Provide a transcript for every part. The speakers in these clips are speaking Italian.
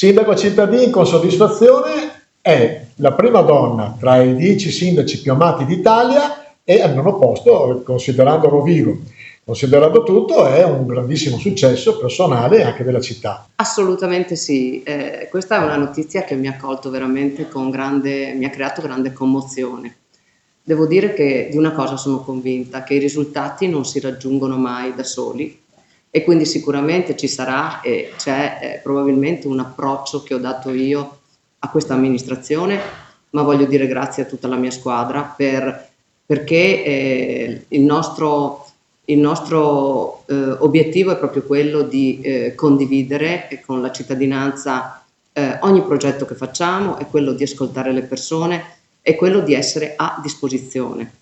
Sindaco cittadini con soddisfazione è la prima donna tra i 10 sindaci più amati d'Italia e al nono posto, considerando Rovigo. Considerando tutto, è un grandissimo successo personale e anche della città. Assolutamente sì, questa è una notizia che mi ha colto veramente mi ha creato grande commozione. Devo dire che di una cosa sono convinta, che i risultati non si raggiungono mai da soli e quindi sicuramente ci sarà e c'è probabilmente un approccio che ho dato io a questa amministrazione, ma voglio dire grazie a tutta la mia squadra perché il nostro obiettivo è proprio quello di condividere con la cittadinanza ogni progetto che facciamo, è quello di ascoltare le persone, è quello di essere a disposizione.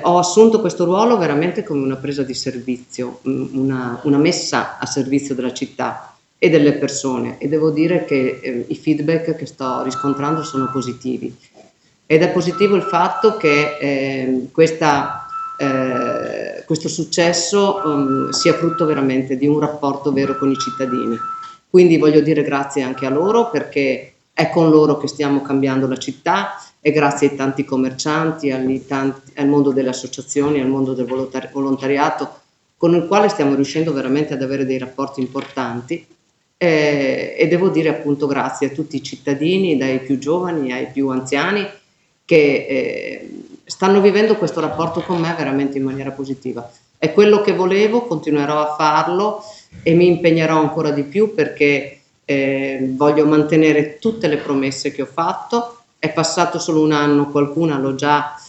Ho assunto questo ruolo veramente come una presa di servizio, una messa a servizio della città e delle persone e devo dire che i feedback che sto riscontrando sono positivi. Ed è positivo il fatto che questo successo sia frutto veramente di un rapporto vero con i cittadini. Quindi voglio dire grazie anche a loro perché è con loro che stiamo cambiando la città e grazie ai tanti commercianti, al mondo delle associazioni, al mondo del volontariato con il quale stiamo riuscendo veramente ad avere dei rapporti importanti e devo dire appunto grazie a tutti i cittadini, dai più giovani ai più anziani, che stanno vivendo questo rapporto con me veramente in maniera positiva. È quello che volevo, continuerò a farlo e mi impegnerò ancora di più perché voglio mantenere tutte le promesse che ho fatto. È passato solo un anno, qualcuna l'ho già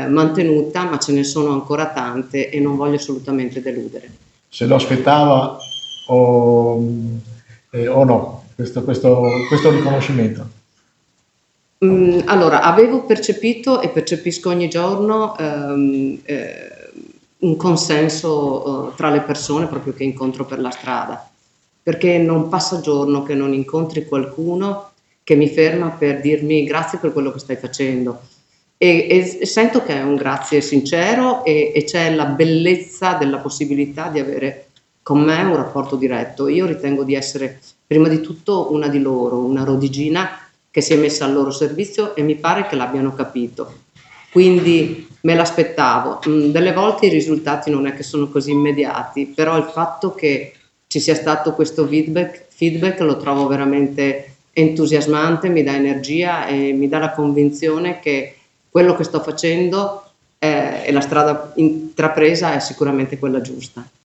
mantenuta, ma ce ne sono ancora tante e non voglio assolutamente deludere. Se lo aspettava o no, questo riconoscimento. Allora, avevo percepito e percepisco ogni giorno un consenso tra le persone proprio che incontro per la strada, perché non passa giorno che non incontri qualcuno che mi ferma per dirmi grazie per quello che stai facendo. E sento che è un grazie sincero e c'è la bellezza della possibilità di avere con me un rapporto diretto. Io ritengo di essere prima di tutto una di loro, una rodigina che si è messa al loro servizio e mi pare che l'abbiano capito. Quindi me l'aspettavo. Delle volte i risultati non è che sono così immediati, però il fatto che ci sia stato questo feedback lo trovo veramente entusiasmante, mi dà energia e mi dà la convinzione che quello che sto facendo e la strada intrapresa è sicuramente quella giusta.